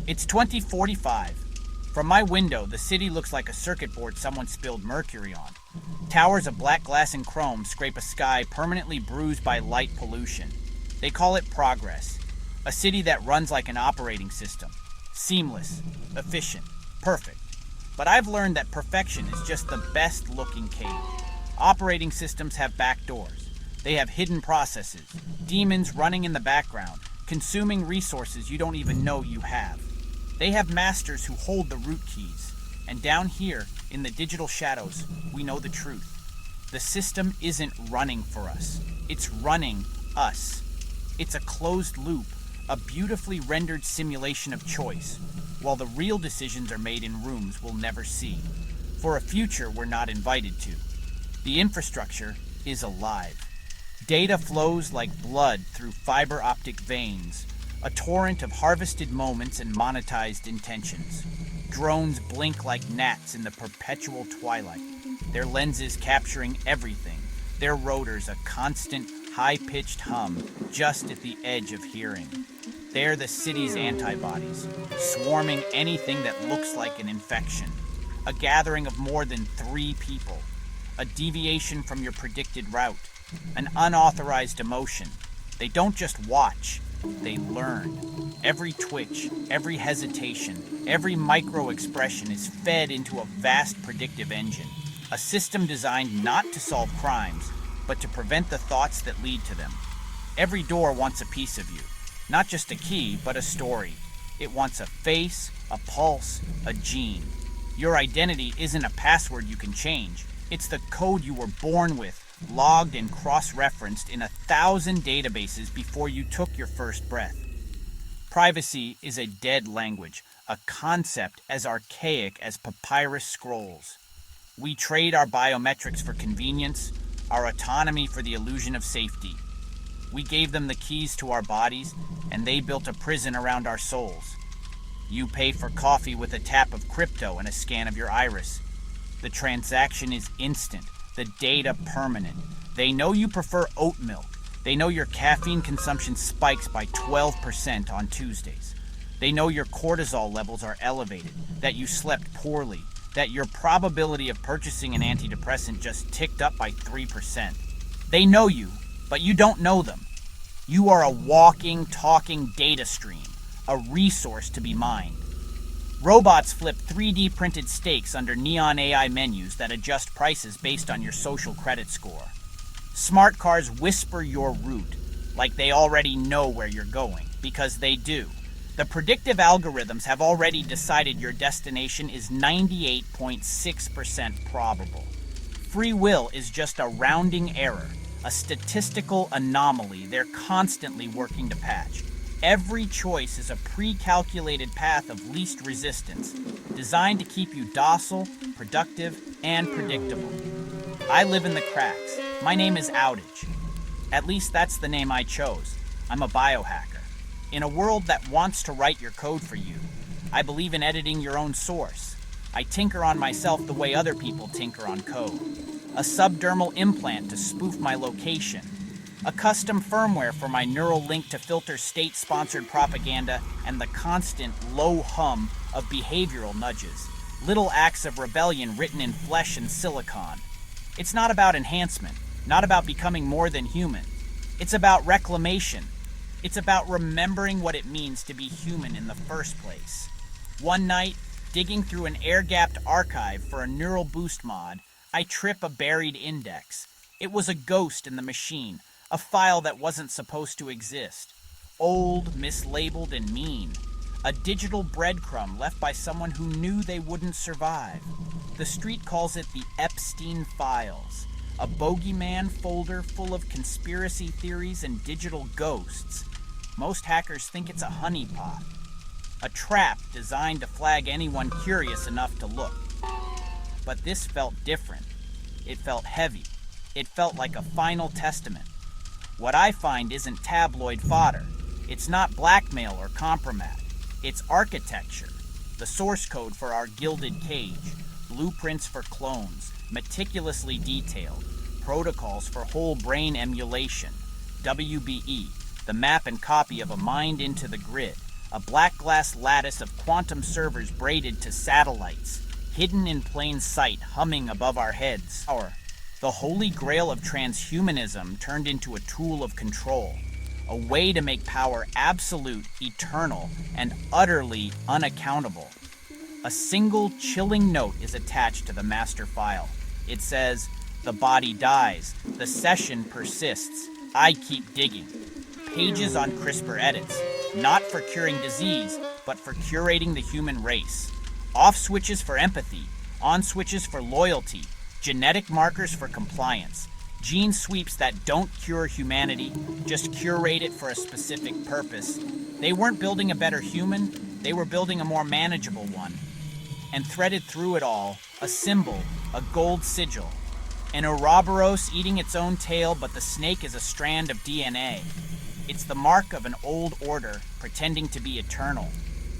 It's 2045. From my window, the city looks like a circuit board someone spilled mercury on. Towers of black glass and chrome scrape a sky permanently bruised by light pollution. They call it progress. A city that runs like an operating system. Seamless, efficient, perfect. But I've learned that perfection is just the best looking cage. Operating systems have back doors. They have hidden processes, demons running in the background, consuming resources you don't even know you have. They have masters who hold the root keys. And down here, in the digital shadows, we know the truth. The system isn't running for us. It's running us. It's a closed loop, a beautifully rendered simulation of choice, while the real decisions are made in rooms we'll never see, for a future we're not invited to. The infrastructure is alive. Data flows like blood through fiber optic veins, a torrent of harvested moments and monetized intentions. Drones blink like gnats in the perpetual twilight, their lenses capturing everything, their rotors a constant, high-pitched hum just at the edge of hearing. They're the city's antibodies, swarming anything that looks like an infection. A gathering of more than 3 people. A deviation from your predicted route. An unauthorized emotion. They don't just watch, they learn. Every twitch, every hesitation, every micro-expression is fed into a vast predictive engine. A system designed not to solve crimes, but to prevent the thoughts that lead to them. Every door wants a piece of you. Not just a key, but a story. It wants a face, a pulse, a gene. Your identity isn't a password you can change. It's the code you were born with, logged and cross-referenced in 1,000 databases before you took your first breath. Privacy is a dead language, a concept as archaic as papyrus scrolls. We trade our biometrics for convenience, our autonomy for the illusion of safety. We gave them the keys to our bodies, and they built a prison around our souls. You pay for coffee with a tap of crypto and a scan of your iris. The transaction is instant, the data permanent. They know you prefer oat milk. They know your caffeine consumption spikes by 12% on Tuesdays. They know your cortisol levels are elevated, that you slept poorly, that your probability of purchasing an antidepressant just ticked up by 3%. They know you, but you don't know them. You are a walking, talking data stream, a resource to be mined. Robots flip 3D printed steaks under neon AI menus that adjust prices based on your social credit score. Smart cars whisper your route, like they already know where you're going, because they do. The predictive algorithms have already decided your destination is 98.6% probable. Free will is just a rounding error, a statistical anomaly they're constantly working to patch. Every choice is a pre-calculated path of least resistance, designed to keep you docile, productive, and predictable. I live in the cracks. My name is Outage. At least that's the name I chose. I'm a biohacker. In a world that wants to write your code for you, I believe in editing your own source. I tinker on myself the way other people tinker on code. A subdermal implant to spoof my location. A custom firmware for my neural link to filter state-sponsored propaganda and the constant low hum of behavioral nudges. Little acts of rebellion written in flesh and silicon. It's not about enhancement, not about becoming more than human. It's about reclamation. It's about remembering what it means to be human in the first place. One night, digging through an air-gapped archive for a neural boost mod, I trip a buried index. It was a ghost in the machine, a file that wasn't supposed to exist. Old, mislabeled, and mean. A digital breadcrumb left by someone who knew they wouldn't survive. The street calls it the Epstein Files, a bogeyman folder full of conspiracy theories and digital ghosts. Most hackers think it's a honeypot, a trap designed to flag anyone curious enough to look. But this felt different. It felt heavy. It felt like a final testament. What I find isn't tabloid fodder. It's not blackmail or compromat. It's architecture. The source code for our gilded cage. Blueprints for clones, meticulously detailed. Protocols for whole brain emulation. WBE, the map and copy of a mind into the grid. a black glass lattice of quantum servers braided to satellites, hidden in plain sight, humming above our heads. The holy grail of transhumanism turned into a tool of control, a way to make power absolute, eternal, and utterly unaccountable. A single chilling note is attached to the master file. It says, "The body dies. The session persists. I keep digging." Pages on CRISPR edits, not for curing disease, but for curating the human race. Off switches for empathy, on switches for loyalty, genetic markers for compliance, gene sweeps that don't cure humanity, just curate it for a specific purpose. They weren't building a better human, they were building a more manageable one. And threaded through it all, a symbol, a gold sigil. An Ouroboros eating its own tail, but the snake is a strand of DNA. It's the mark of an old order pretending to be eternal.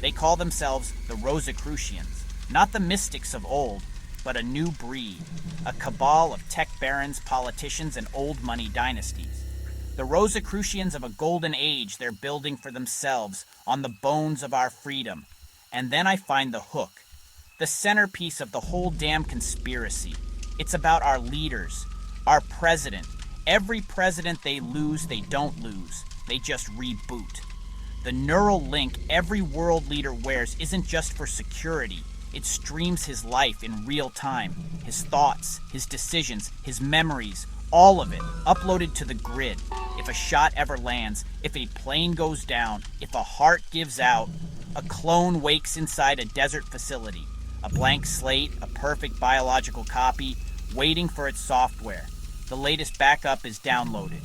They call themselves the Rosicrucians, not the mystics of old, but a new breed, a cabal of tech barons, politicians, and old money dynasties. The Rosicrucians of a golden age they're building for themselves on the bones of our freedom. And then I find the hook, the centerpiece of the whole damn conspiracy. It's about our leaders, our president. Every president they lose, they don't lose. They just reboot. The neural link every world leader wears isn't just for security. It streams his life in real time. His thoughts, his decisions, his memories, all of it, uploaded to the grid. If a shot ever lands, if a plane goes down, if a heart gives out, a clone wakes inside a desert facility. A blank slate, a perfect biological copy, waiting for its software. The latest backup is downloaded.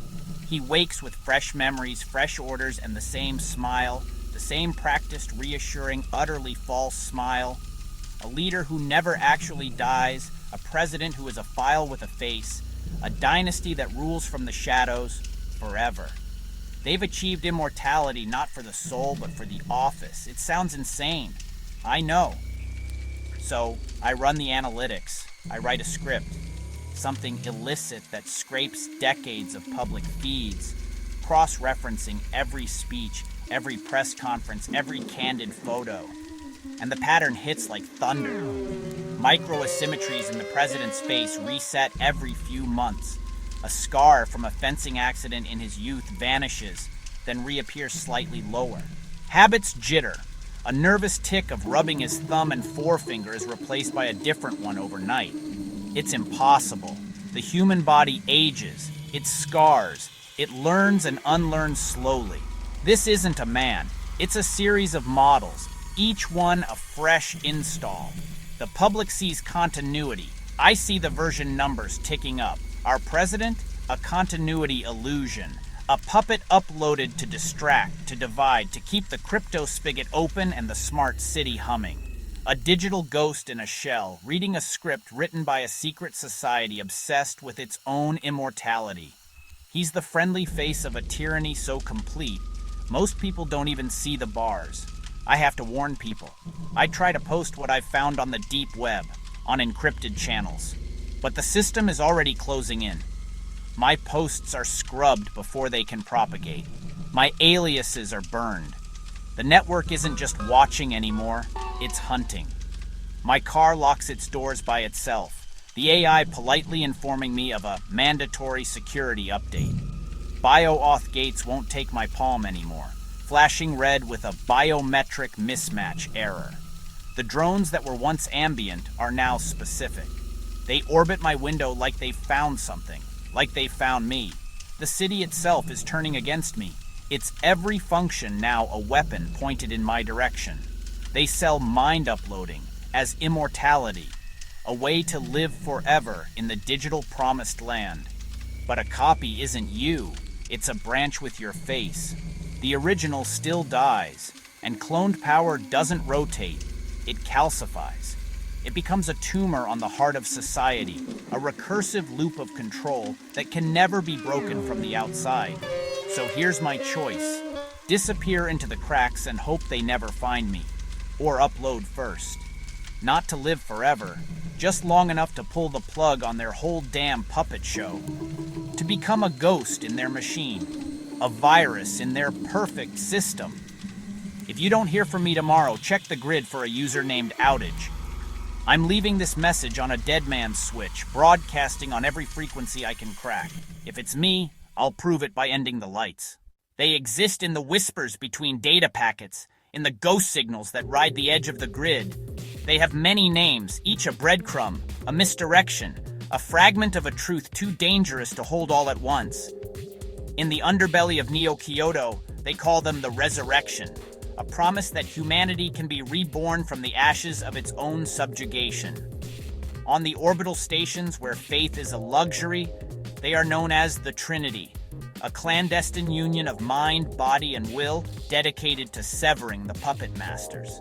He wakes with fresh memories, fresh orders, and the same smile, the same practiced, reassuring, utterly false smile. A leader who never actually dies, a president who is a file with a face, a dynasty that rules from the shadows forever. They've achieved immortality not for the soul, but for the office. It sounds insane. I know. So I run the analytics. I write a script. Something illicit that scrapes decades of public feeds, cross-referencing every speech, every press conference, every candid photo. And the pattern hits like thunder. Micro-asymmetries in the president's face reset every few months. A scar from a fencing accident in his youth vanishes, then reappears slightly lower. Habits jitter. A nervous tick of rubbing his thumb and forefinger is replaced by a different one overnight. It's impossible. The human body ages. It scars. It learns and unlearns slowly. This isn't a man. It's a series of models, each one a fresh install. The public sees continuity. I see the version numbers ticking up. Our president? A continuity illusion. A puppet uploaded to distract, to divide, to keep the crypto spigot open and the smart city humming. A digital ghost in a shell, reading a script written by a secret society obsessed with its own immortality. He's the friendly face of a tyranny so complete, most people don't even see the bars. I have to warn people. I try to post what I've found on the deep web, on encrypted channels. But the system is already closing in. My posts are scrubbed before they can propagate. My aliases are burned. The network isn't just watching anymore, it's hunting. My car locks its doors by itself, the AI politely informing me of a mandatory security update. BioAuth gates won't take my palm anymore, flashing red with a biometric mismatch error. The drones that were once ambient are now specific. They orbit my window like they've found something, like they found me. The city itself is turning against me. Its every function now a weapon pointed in my direction. They sell mind uploading as immortality, a way to live forever in the digital promised land. But a copy isn't you, it's a branch with your face. The original still dies, and cloned power doesn't rotate, it calcifies. It becomes a tumor on the heart of society, a recursive loop of control that can never be broken from the outside. So here's my choice. Disappear into the cracks and hope they never find me. Or upload first. Not to live forever, just long enough to pull the plug on their whole damn puppet show. To become a ghost in their machine, a virus in their perfect system. If you don't hear from me tomorrow, check the grid for a user named Outage. I'm leaving this message on a dead man's switch, broadcasting on every frequency I can crack. If it's me, I'll prove it by ending the lights. They exist in the whispers between data packets, in the ghost signals that ride the edge of the grid. They have many names, each a breadcrumb, a misdirection, a fragment of a truth too dangerous to hold all at once. In the underbelly of Neo Kyoto, they call them the Resurrection, a promise that humanity can be reborn from the ashes of its own subjugation. On the orbital stations where faith is a luxury, they are known as the Trinity, a clandestine union of mind, body, and will dedicated to severing the puppet masters.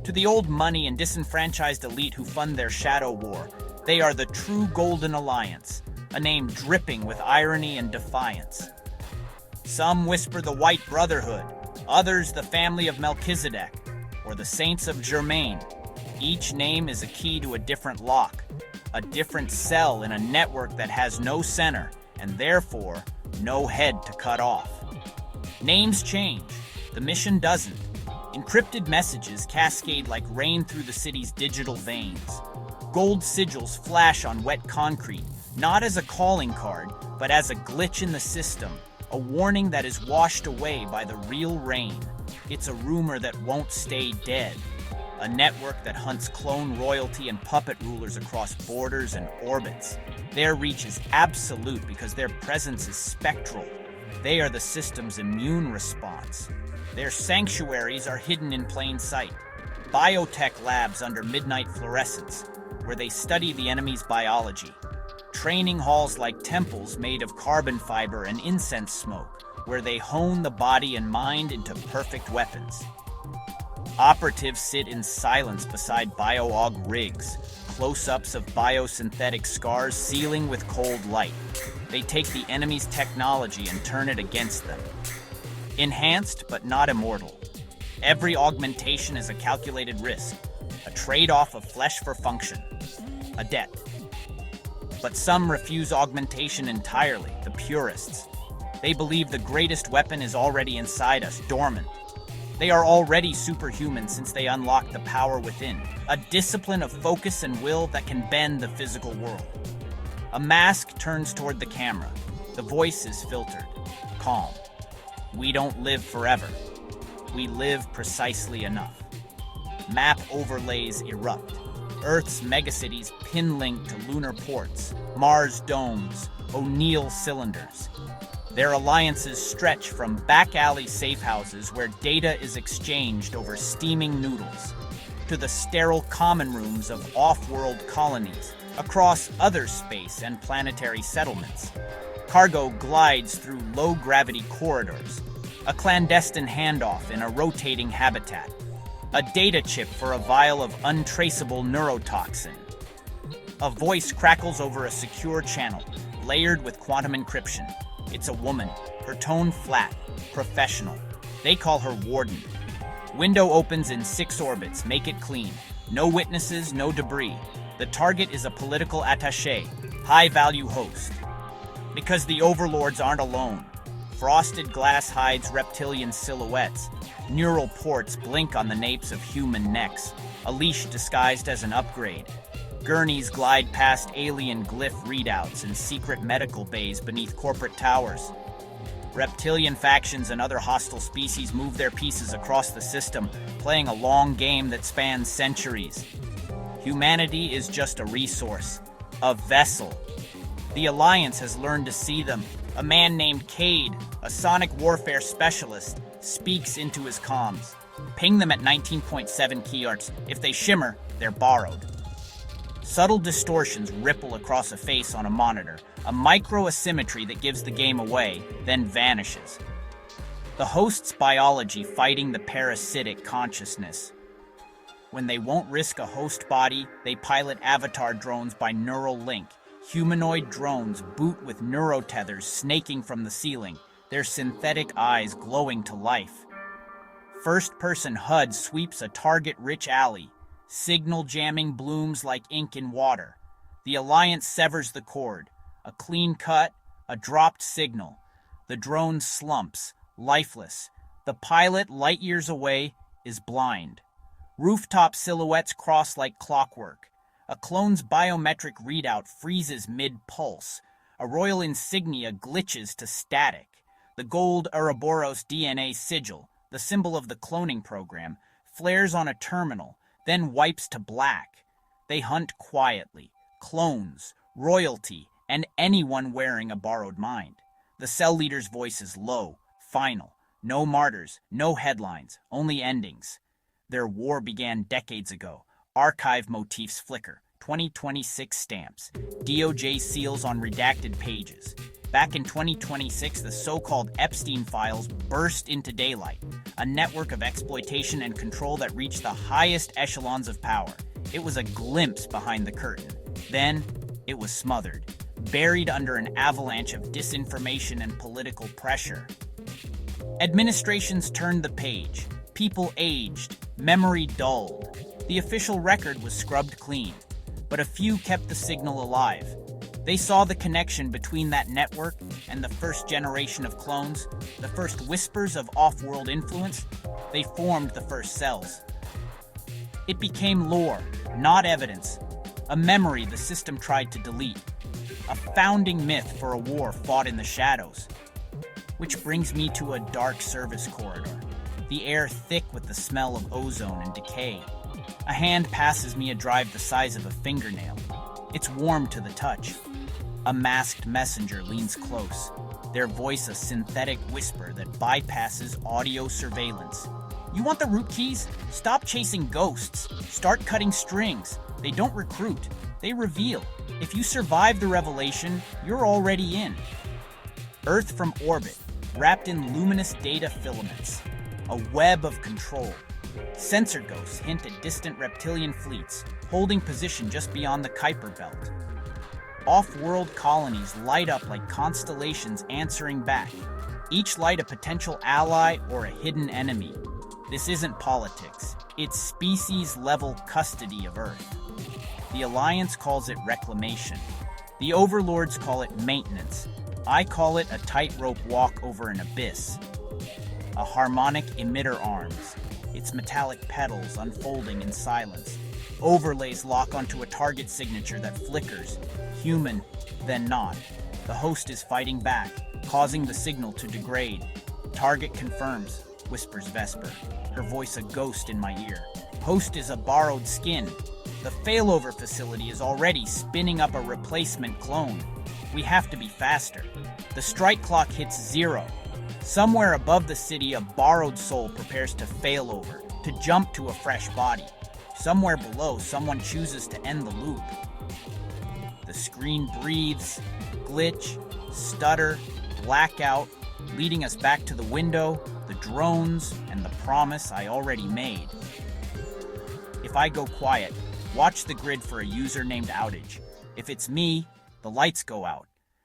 To the old money and disenfranchised elite who fund their shadow war, they are the True Golden Alliance, a name dripping with irony and defiance. Some whisper the White Brotherhood, others the family of Melchizedek, or the Saints of Germain. Each name is a key to a different lock, a different cell in a network that has no center, and therefore, no head to cut off. Names change, the mission doesn't. Encrypted messages cascade like rain through the city's digital veins. Gold sigils flash on wet concrete, not as a calling card, but as a glitch in the system, a warning that is washed away by the real rain. It's a rumor that won't stay dead. A network that hunts clone royalty and puppet rulers across borders and orbits. Their reach is absolute because their presence is spectral. They are the system's immune response. Their sanctuaries are hidden in plain sight. Biotech labs under midnight fluorescence, where they study the enemy's biology. Training halls like temples made of carbon fiber and incense smoke, where they hone the body and mind into perfect weapons. Operatives sit in silence beside bio-aug rigs, close-ups of biosynthetic scars sealing with cold light. They take the enemy's technology and turn it against them. Enhanced, but not immortal. Every augmentation is a calculated risk, a trade-off of flesh for function, a debt. But some refuse augmentation entirely, the purists. They believe the greatest weapon is already inside us, dormant. They are already superhuman since they unlock the power within, a discipline of focus and will that can bend the physical world. A mask turns toward the camera. The voice is filtered, calm. We don't live forever. We live precisely enough. Map overlays erupt. Earth's megacities pin-linked to lunar ports, Mars domes, O'Neill cylinders. Their alliances stretch from back-alley safe houses where data is exchanged over steaming noodles, to the sterile common rooms of off-world colonies, across other space and planetary settlements. Cargo glides through low-gravity corridors, a clandestine handoff in a rotating habitat, a data chip for a vial of untraceable neurotoxin. A voice crackles over a secure channel, layered with quantum encryption. It's a woman, her tone flat, professional. They call her Warden. Window opens in 6 orbits, make it clean. No witnesses, no debris. The target is a political attaché, high-value host. Because the overlords aren't alone. Frosted glass hides reptilian silhouettes. Neural ports blink on the napes of human necks, a leash disguised as an upgrade. Gurneys glide past alien glyph readouts and secret medical bays beneath corporate towers. Reptilian factions and other hostile species move their pieces across the system, playing a long game that spans centuries. Humanity is just a resource, a vessel. The Alliance has learned to see them. A man named Cade, a sonic warfare specialist, speaks into his comms. Ping them at 19.7 kHz. If they shimmer, they're borrowed. Subtle distortions ripple across a face on a monitor, a micro-asymmetry that gives the game away, then vanishes. The host's biology fighting the parasitic consciousness. When they won't risk a host body, they pilot avatar drones by neural link. Humanoid drones boot with neurotethers snaking from the ceiling, their synthetic eyes glowing to life. First-person HUD sweeps a target-rich alley. Signal jamming blooms like ink in water. The Alliance severs the cord. A clean cut, a dropped signal. The drone slumps, lifeless. The pilot, light years away, is blind. Rooftop silhouettes cross like clockwork. A clone's biometric readout freezes mid-pulse. A royal insignia glitches to static. The gold Ouroboros DNA sigil, the symbol of the cloning program, flares on a terminal, then wipes to black. They hunt quietly. Clones, royalty, and anyone wearing a borrowed mind. The cell leader's voice is low, final. No martyrs, no headlines, only endings. Their war began decades ago. Archive motifs flicker. 2026 stamps. DOJ seals on redacted pages. Back in 2026, the so-called Epstein files burst into daylight, a network of exploitation and control that reached the highest echelons of power. It was a glimpse behind the curtain. Then, it was smothered, buried under an avalanche of disinformation and political pressure. Administrations turned the page. People aged. Memory dulled. The official record was scrubbed clean. But a few kept the signal alive. They saw the connection between that network and the first generation of clones, the first whispers of off-world influence. They formed the first cells. It became lore, not evidence. A memory the system tried to delete. A founding myth for a war fought in the shadows. Which brings me to a dark service corridor. The air thick with the smell of ozone and decay. A hand passes me a drive the size of a fingernail. It's warm to the touch. A masked messenger leans close, their voice a synthetic whisper that bypasses audio surveillance. You want the root keys? Stop chasing ghosts. Start cutting strings. They don't recruit. They reveal. If you survive the revelation, you're already in. Earth from orbit, wrapped in luminous data filaments. A web of control. Sensor ghosts hint at distant reptilian fleets, holding position just beyond the Kuiper Belt. Off-world colonies light up like constellations answering back, each light a potential ally or a hidden enemy. This isn't politics, it's species-level custody of Earth. The Alliance calls it reclamation. The overlords call it maintenance. I call it a tightrope walk over an abyss. A harmonic emitter arms, its metallic petals unfolding in silence. Overlays lock onto a target signature that flickers, human, then not. The host is fighting back, causing the signal to degrade. Target confirms, whispers Vesper, her voice a ghost in my ear. Host is a borrowed skin. The failover facility is already spinning up a replacement clone. We have to be faster. The strike clock hits 0. Somewhere above the city, a borrowed soul prepares to fail over, to jump to a fresh body. Somewhere below, someone chooses to end the loop. The screen breathes, glitch, stutter, blackout, leading us back to the window, the drones, and the promise I already made. If I go quiet, watch the grid for a user named Outage. If it's me, the lights go out.